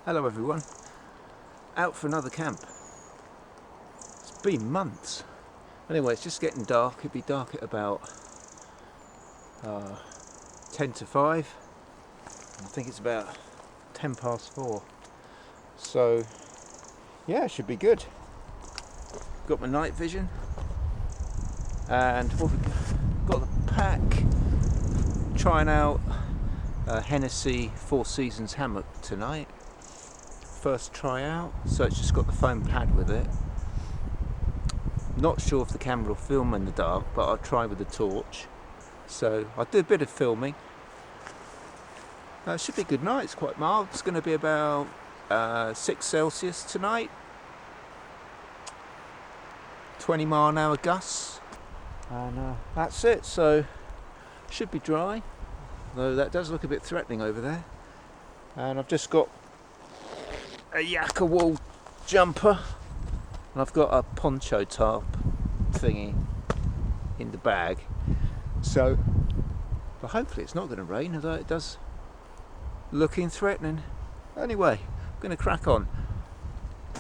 Hello everyone, out for another camp. It's been months. Anyway, it's just getting dark. It'll be dark at about 10 to 5. I think it's about 10 past 4. So yeah, it should be good. Got my night vision and what we've got the pack. Trying out Hennessy 4Season Hammock tonight. First try out, so it's just got the foam pad with it. Not sure if the camera will film in the dark, but I'll try with the torch. So I'll do a bit of filming. It should be a good night. It's quite mild. It's going to be about 6 Celsius tonight. 20 mile an hour gusts, and that's it. So should be dry, though that does look a bit threatening over there. And I've just got a yakka wool jumper, and I've got a poncho tarp thingy in the bag. So, but hopefully it's not going to rain, although it does looking threatening. Anyway, I'm going to crack on,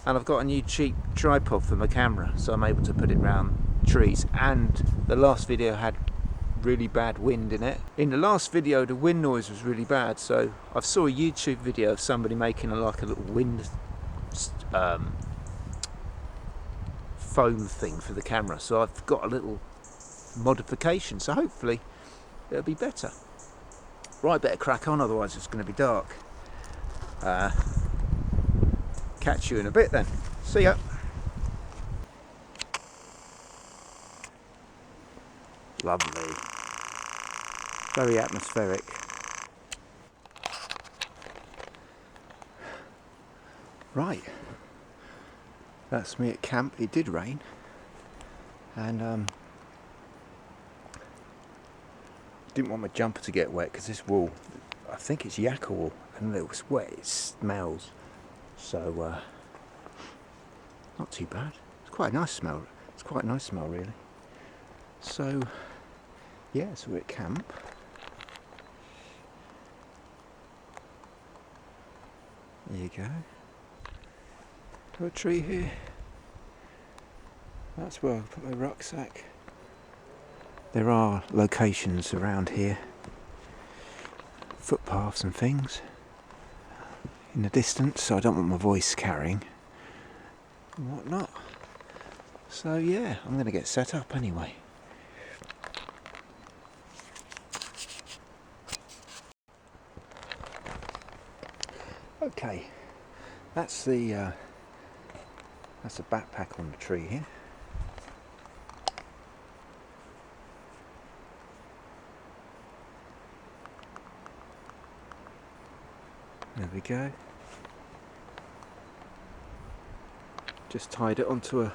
and I've got a new cheap tripod for my camera, so I'm able to put it around trees. And the last video had really bad wind in it. In the last video the wind noise was really bad, so I saw a YouTube video of somebody making like a little wind foam thing for the camera, so I've got a little modification, so hopefully it'll be better. Right, better crack on, otherwise it's going to be dark. Catch you in a bit then. See ya. Lovely. Very atmospheric. Right. That's me at camp. It did rain. And didn't want my jumper to get wet because this wool, I think it's yakka wool, and it was wet, it smells. So not too bad. It's quite a nice smell. It's quite a nice smell really. So yeah, so we're at camp. There you go. Got a tree here. That's where I'll put my rucksack. There are locations around here, footpaths and things in the distance, so I don't want my voice carrying and whatnot. So yeah, I'm going to get set up anyway. Okay, that's the backpack on the tree here. There we go. Just tied it onto a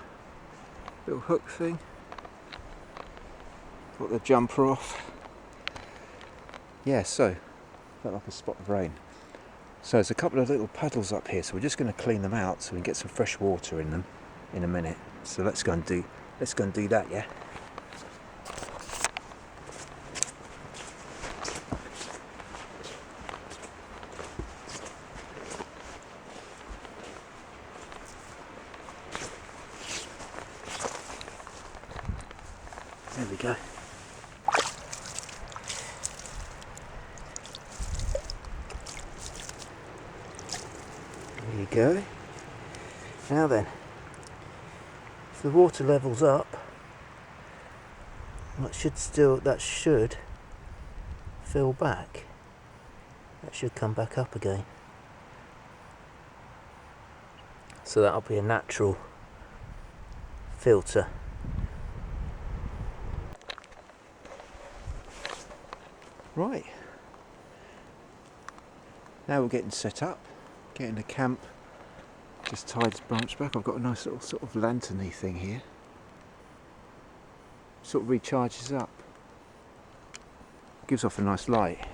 little hook thing. Got the jumper off. Yeah, so felt like a spot of rain. So there's a couple of little puddles up here, so we're just going to clean them out so we can get some fresh water in them in a minute. So let's go and do that, yeah. There we go. There you go. Now then, if the water level's up, that should fill back. That should come back up again. So that'll be a natural filter. Right. Now we're getting set up, getting the camp. Just tied this branch back. I've got a nice little sort of lantern-y thing here. Sort of recharges up. Gives off a nice light.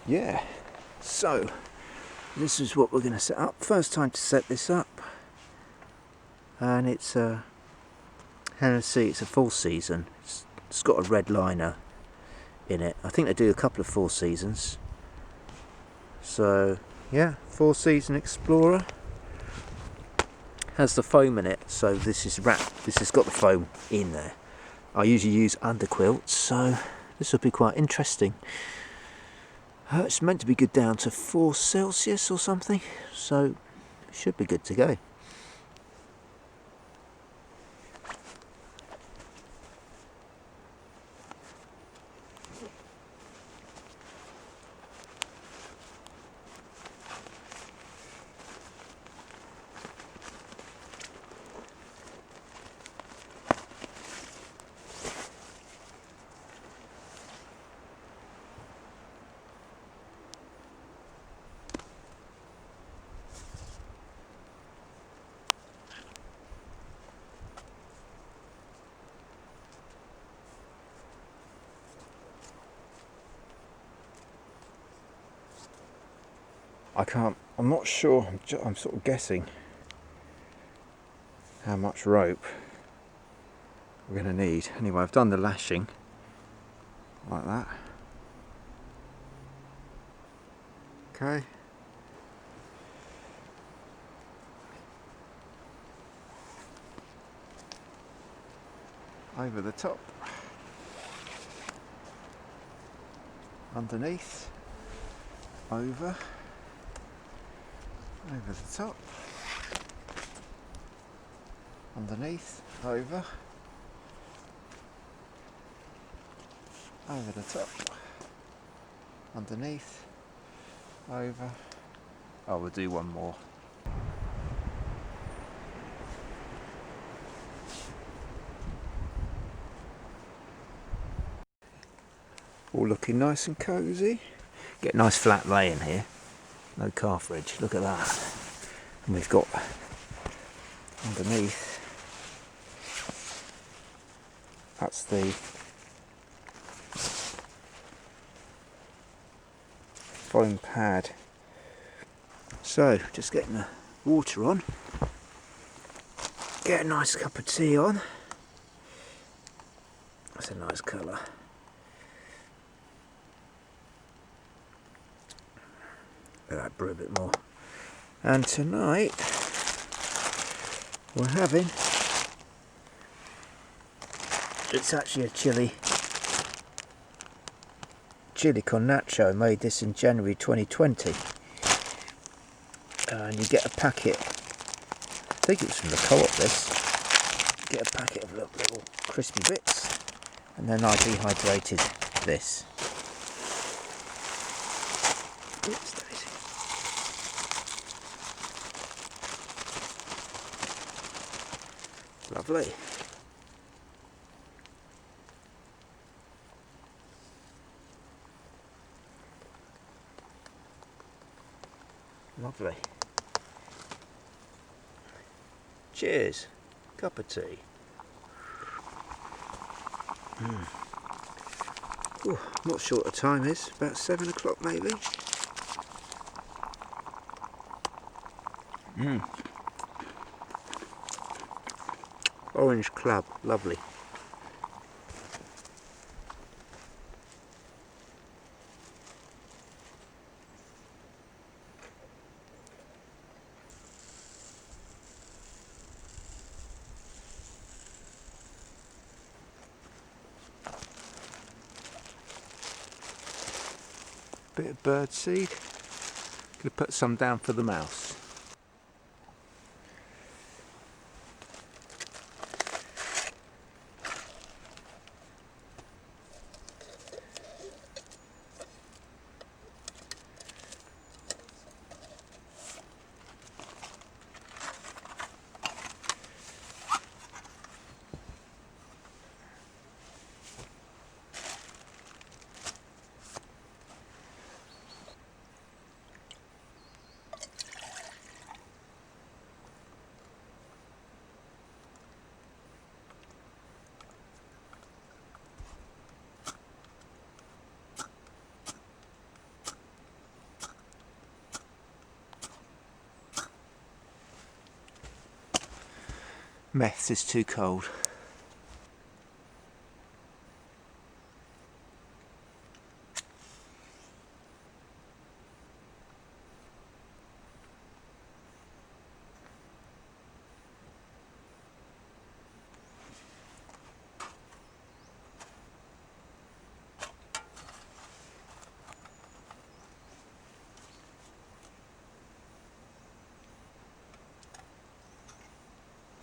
Yeah. So, this is what we're going to set up. First time to set this up. And it's a Hennessy, it's a 4Season. It's got a red liner in it. I think they do a couple of 4Seasons. So Yeah, 4Season Explorer. Has the foam in it, so this is wrapped. This has got the foam in there. I usually use under quilts, so this will be quite interesting. It's meant to be good down to 4 Celsius or something, so it should be good to go. I'm not sure, I'm sort of guessing how much rope we're going to need. Anyway, I've done the lashing like that. Okay. Over the top. Underneath. Over the top, underneath, over the top, underneath, over. Oh, we'll do one more. All looking nice and cosy. Get a nice flat lay in here. No car fridge, look at that. And we've got underneath, that's the foam pad. So, just getting the water on. Get a nice cup of tea on. That's a nice colour. Let that brew a bit more. And tonight we're having, it's actually a chili con nacho. Made this in January 2020, and you get a packet, I think it's from the co-op, this, get a packet of little crispy bits, and then I dehydrated this. Oops, Daisy. Lovely. Lovely. Cheers. Cup of tea. Ooh, I'm not sure what the time is. About 7 o'clock maybe. Orange club, lovely. Bit of bird seed. Gonna put some down for the mouse. Meths is too cold.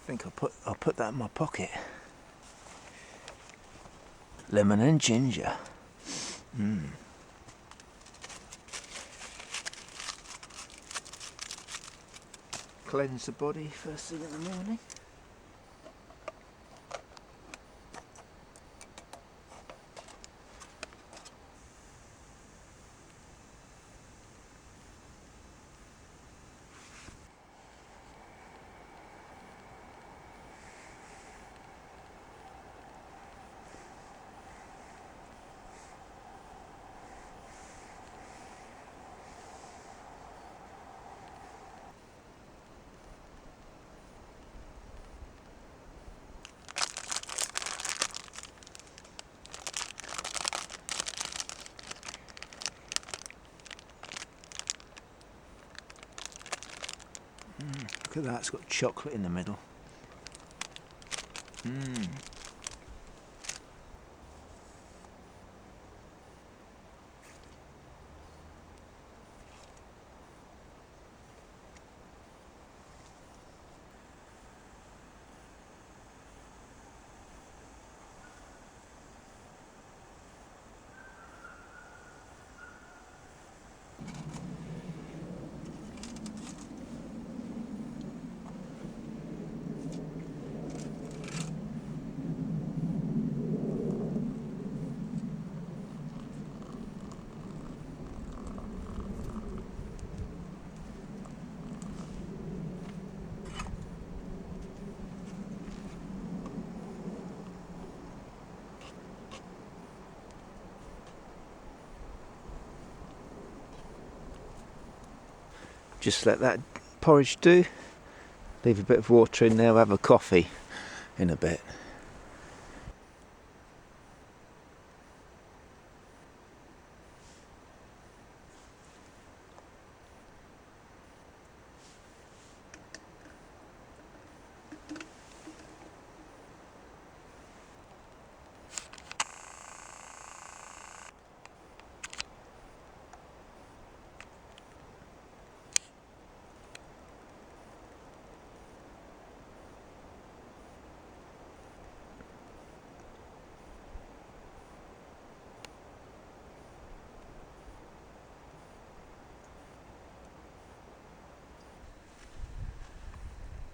think I'll put that in my pocket. Lemon and ginger. Cleanse the body first thing in the morning. Look at that, it's got chocolate in the middle. Just let that porridge do. Leave a bit of water in there, we'll have a coffee in a bit.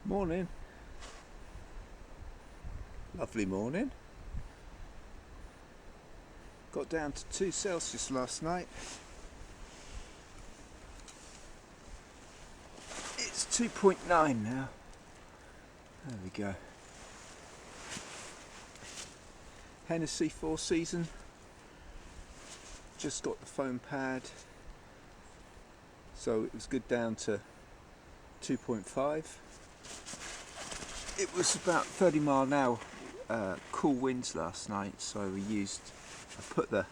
Morning. Lovely morning. Got down to 2 Celsius last night. It's 2.9 now. There we go. Hennessy 4Season. Just got the foam pad. So it was good down to 2.5. It was about 30 mile an hour cool winds last night, so I put the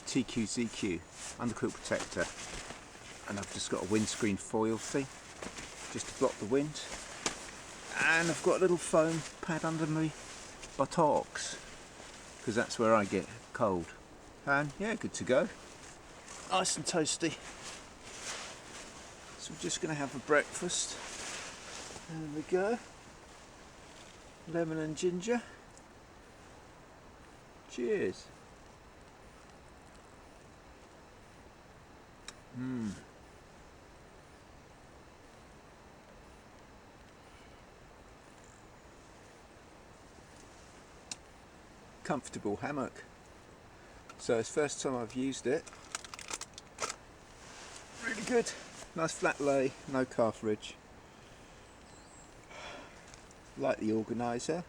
TQZQ underquilt protector, and I've just got a windscreen foil thing just to block the wind, and I've got a little foam pad under my buttocks because that's where I get cold. And yeah, good to go, nice and toasty. So we're just going to have a breakfast. There we go. Lemon and ginger. Cheers. Comfortable hammock. So it's the first time I've used it. Really good. Nice flat lay, no calf ridge. Like the organiser.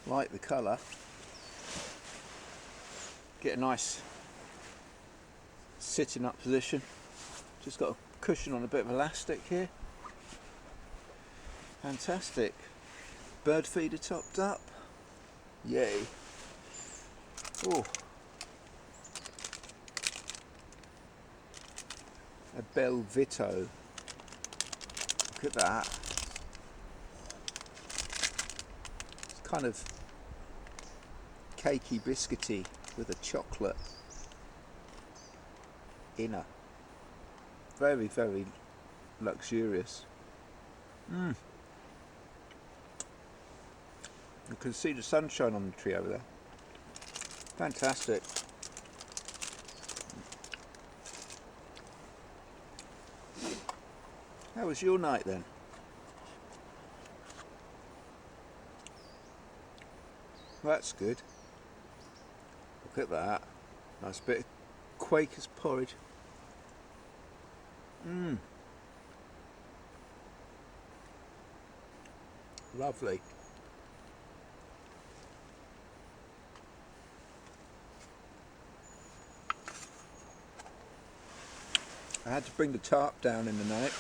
Like the colour. Get a nice sitting up position. Just got a cushion on a bit of elastic here. Fantastic. Bird feeder topped up. Yay. Oh. A Bel Vito. Look at that. It's kind of cakey biscuity with a chocolate inner. Very, very luxurious. You can see the sunshine on the tree over there. Fantastic. How was your night then? Well, that's good. Look at that. Nice bit of Quaker's porridge. Lovely. I had to bring the tarp down in the night.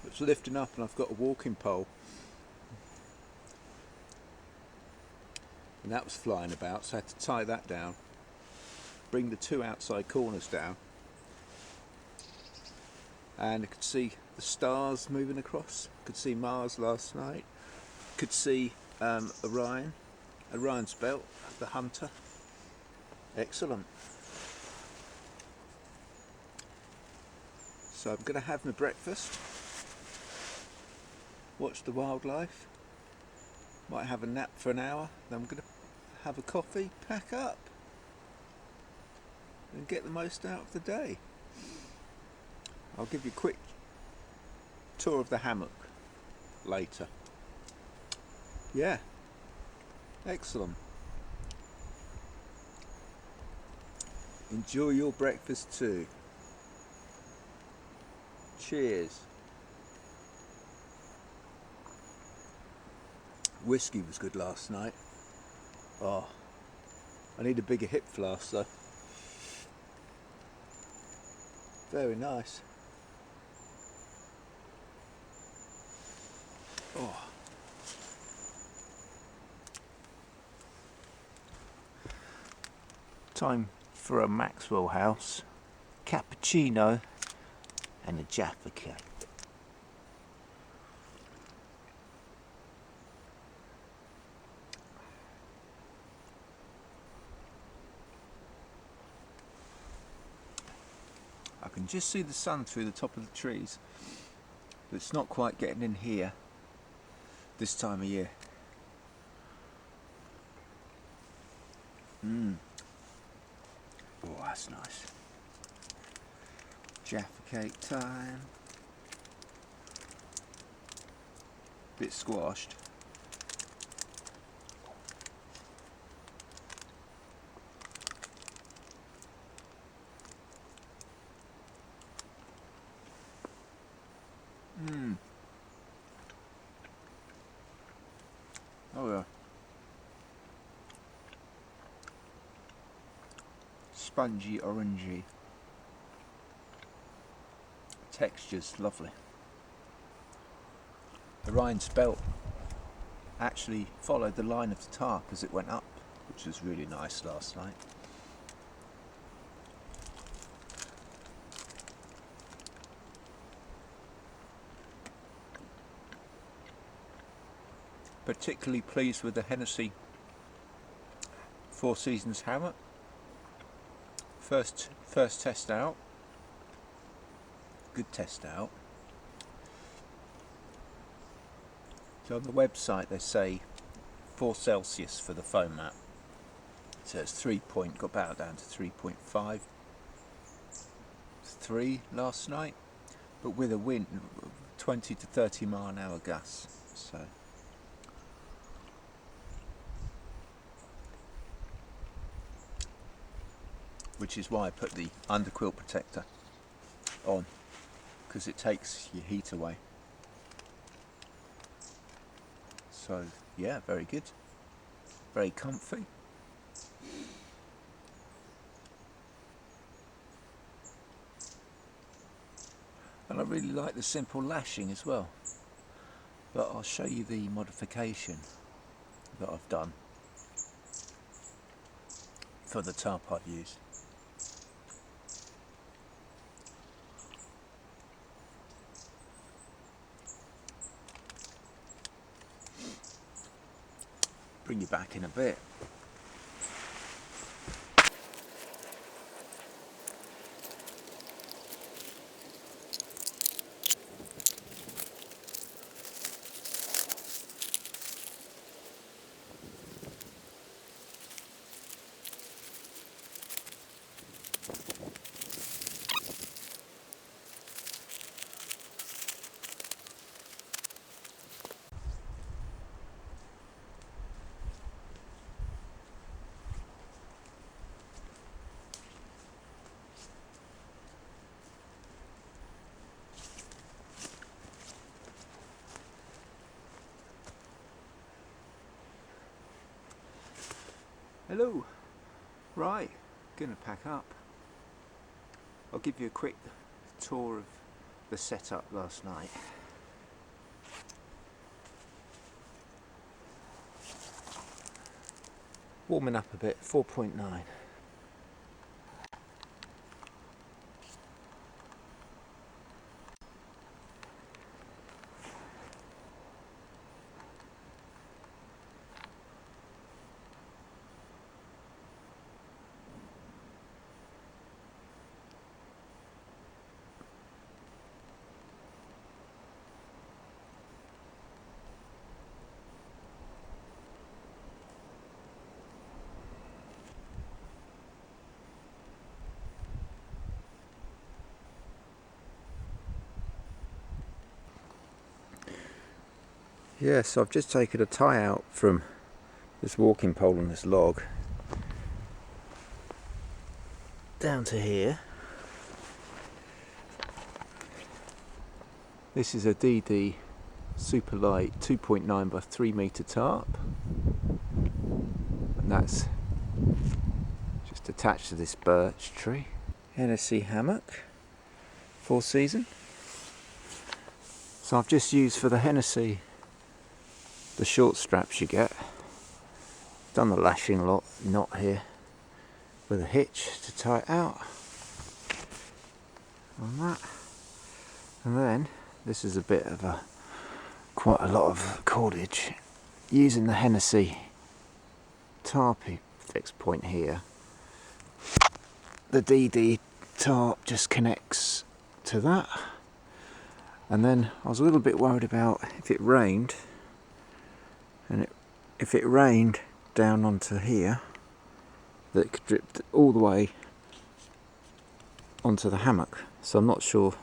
It's lifting up and I've got a walking pole. And that was flying about, so I had to tie that down. Bring the two outside corners down. And I could see the stars moving across. Could see Mars last night. Could see Orion's belt, the hunter. Excellent. So I'm going to have my breakfast, watch the wildlife, might have a nap for an hour, then I'm going to have a coffee, pack up and get the most out of the day. I'll give you a quick tour of the hammock later. Yeah, excellent. Enjoy your breakfast too. Cheers. Whiskey was good last night. Oh, I need a bigger hip flask though. Very nice. Oh. Time for a Maxwell House cappuccino and a Jaffa cake. I can just see the sun through the top of the trees, but it's not quite getting in here this time of year. Oh, that's nice. Jaffa cake time. Bit squashed. Oh yeah. Spongy, orangey. Texture's lovely. Orion's belt actually followed the line of the tarp as it went up, which was really nice last night. Particularly pleased with the Hennessy 4Seasons Hammock. First test out. Good test out. So on the website they say 4 Celsius for the foam mat. So it's 3 point, got about down to 3.5. 3 last night, but with a wind 20 to 30 mile an hour gusts. So which is why I put the under quilt protector on, because it takes your heat away. So yeah, very good, very comfy. And I really like the simple lashing as well, but I'll show you the modification that I've done for the tarp I've used. Bring you back in a bit. Hello. Right, gonna pack up. I'll give you a quick tour of the setup last night. Warming up a bit, 4.9. Yeah, so I've just taken a tie out from this walking pole on this log down to here. This is a DD super light 2.9 by 3 meter tarp, and that's just attached to this birch tree. Hennessy Hammock 4Season. So I've just used for the Hennessy the short straps you get. Done the lashing knot here with a hitch to tie it out on that, and then this is a bit of quite a lot of cordage using the Hennessy tarpy fixed point here. The DD tarp just connects to that, and then I was a little bit worried about if it rained, and if it rained down onto here, that it could drip all the way onto the hammock. So I'm not sure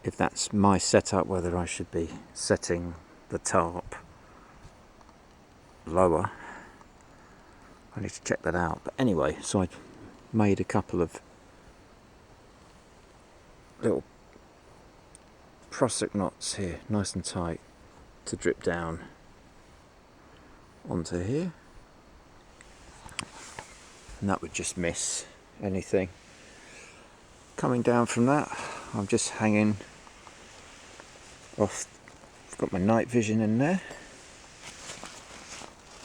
if that's my setup, whether I should be setting the tarp lower. I need to check that out. But anyway, so I made a couple of little prusik knots here, nice and tight, to drip down onto here, and that would just miss anything coming down from that. I'm just hanging off. I've got my night vision in there,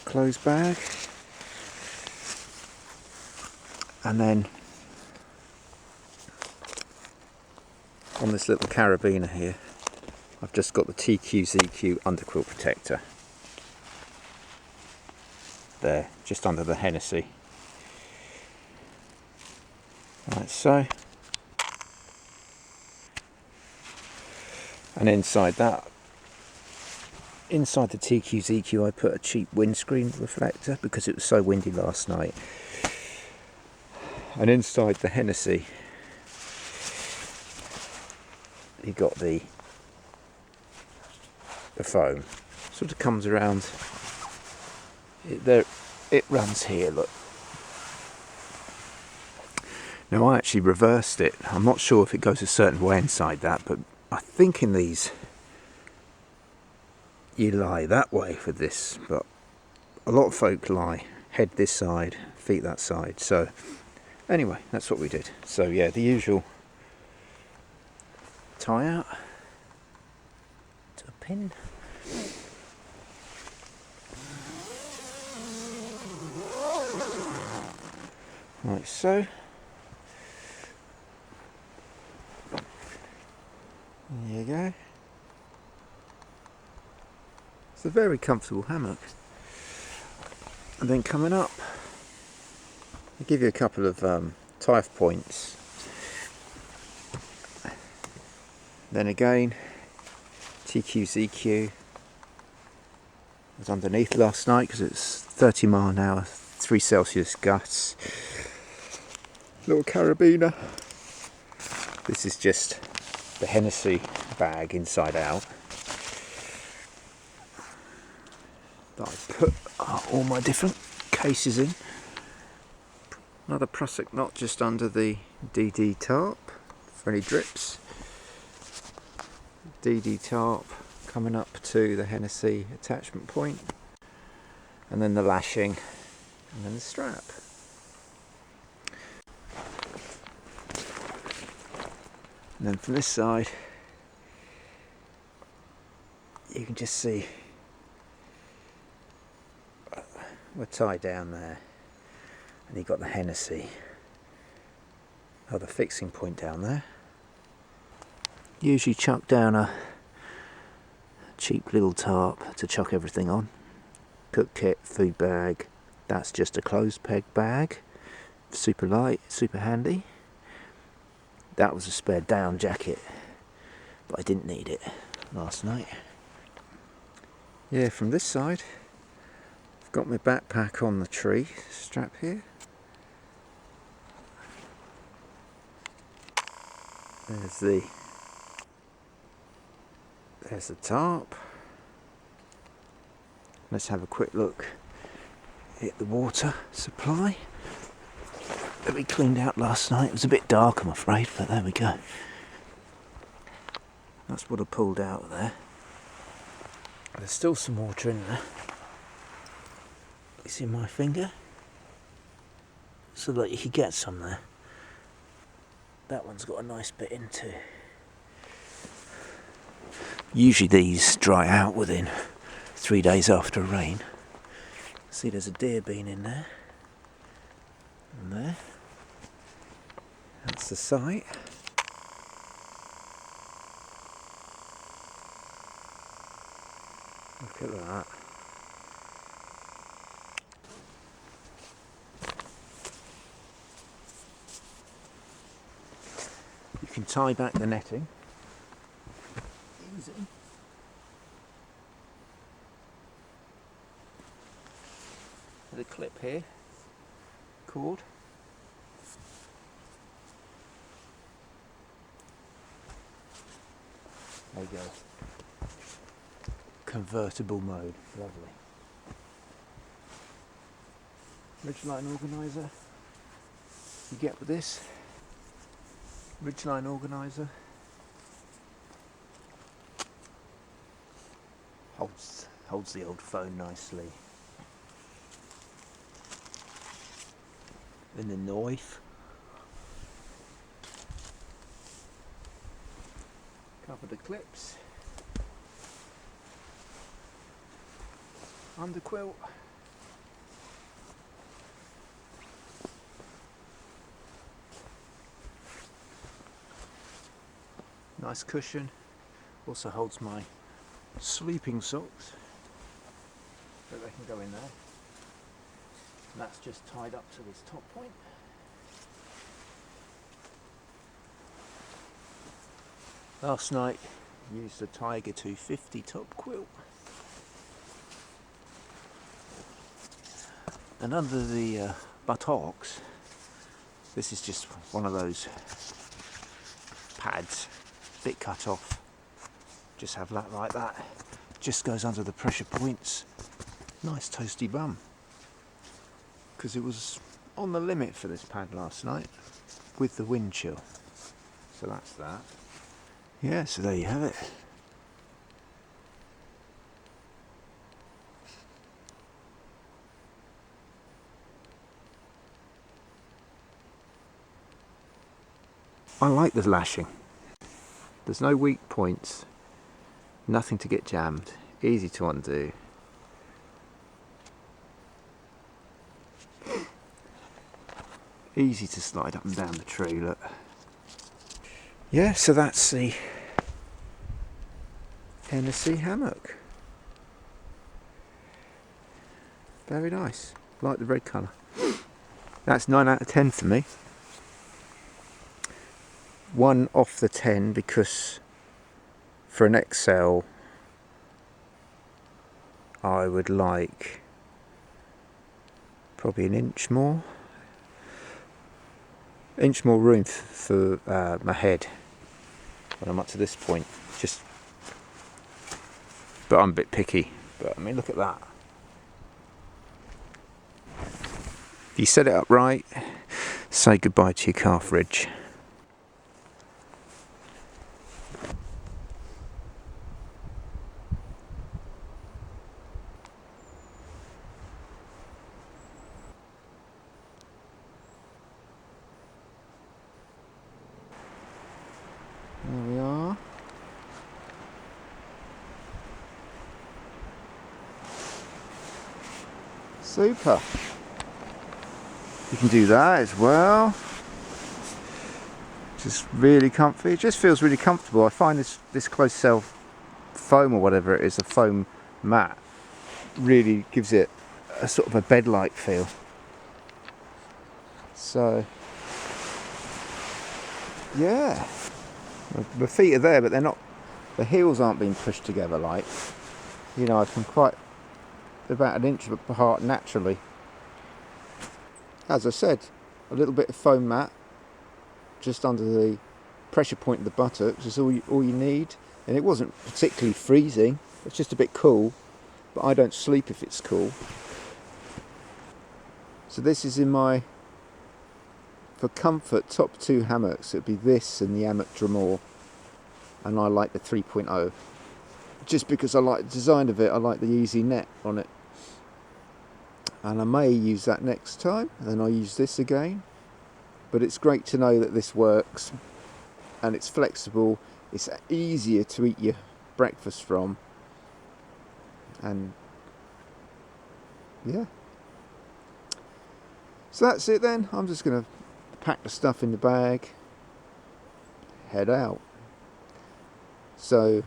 clothes bag, and then on this little carabiner here I've just got the TQZQ underquilt protector there, just under the Hennessy. Like so. And inside that, inside the TQZQ, I put a cheap windscreen reflector because it was so windy last night. And inside the Hennessy, you got the foam. Sort of comes around. It runs here, look. Now I actually reversed it. I'm not sure if it goes a certain way inside that, but I think in these you lie that way for this, but a lot of folk lie head this side, feet that side. So anyway, that's what we did. So yeah, the usual tie out to a pin. Like so. There you go. It's a very comfortable hammock. And then coming up, I'll give you a couple of tie-off points. Then again, TQZQ was underneath last night because it's 30 mile an hour, 3 Celsius gusts. Little carabiner. This is just the Hennessy bag inside out that I put all my different cases in. Another prusik knot just under the DD tarp for any drips. DD tarp coming up to the Hennessy attachment point, and then the lashing and then the strap. And then from this side you can just see we're tied down there, and you've got the Hennessy, the fixing point down there. Usually chuck down a cheap little tarp to chuck everything on. Cook kit, food bag, that's just a closed peg bag, super light, super handy. That was a spare down jacket, but I didn't need it last night. Yeah, from this side I've got my backpack on the tree strap here. There's the tarp. Let's have a quick look at the water supply that we cleaned out last night. It was a bit dark, I'm afraid, but there we go. That's what I pulled out of there. There's still some water in there. You see my finger? So that you could get some there. That one's got a nice bit in too. Usually these dry out within 3 days after rain. See, there's a deer bean in there. And there. That's the site. Look at that. You can tie back the netting. Easy. With a clip here, cord. There you go. Convertible mode, lovely. Ridgeline organiser. You get with this. Ridgeline organiser. Holds the old phone nicely. Then the knife. Cover the clips. Under quilt. Nice cushion. Also holds my sleeping socks, so they can go in there. And that's just tied up to this top point. Last night used the Tiger 250 top quilt. And under the buttocks, this is just one of those pads, bit cut off. Just have that like that. Just goes under the pressure points. Nice toasty bum. Because it was on the limit for this pad last night with the wind chill. So that's that. Yeah, so there you have it. I like the lashing. There's no weak points, nothing to get jammed, easy to undo. Easy to slide up and down the tree, look. Yeah, so that's the Hennessy Hammock. Very nice, like the red colour. That's 9 out of 10 for me. 1 off the 10 because for an XL I would like probably an inch more room for my head when I'm up to this point. But I'm a bit picky. But I mean, look at that. If you set it up right, say goodbye to your calf ridge. Super. You can do that as well. Just really comfy. It just feels really comfortable. I find this close cell foam, or whatever it is, a foam mat, really gives it a sort of a bed-like feel. So yeah, the feet are there, but they're not. The heels aren't being pushed together like. You know, I can quite about an inch apart naturally. As I said, a little bit of foam mat just under the pressure point of the buttocks is all you need, and it wasn't particularly freezing. It's just a bit cool, but I don't sleep if it's cool. So this is in my, for comfort, top 2 hammocks. It'd be this and the Hammock Dremor, and I like the 3.0 just because I like the design of it. I like the easy net on it, and I may use that next time, and then I'll use this again. But it's great to know that this works, and it's flexible. It's easier to eat your breakfast from, and yeah. So that's it then. I'm just going to pack the stuff in the bag, head out. So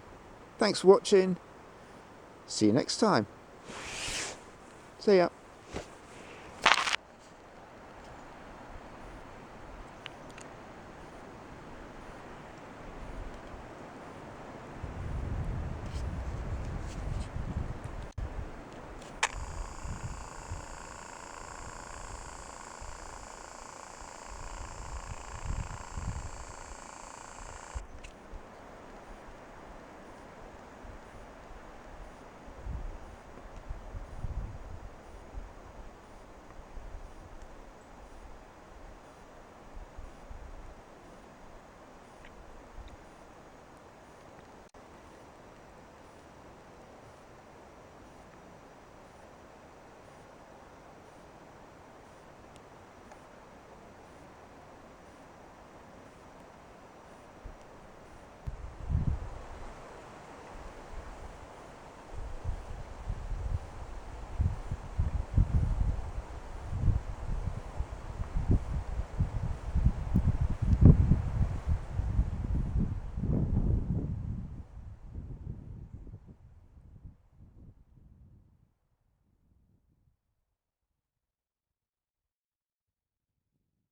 thanks for watching. See you next time. See ya.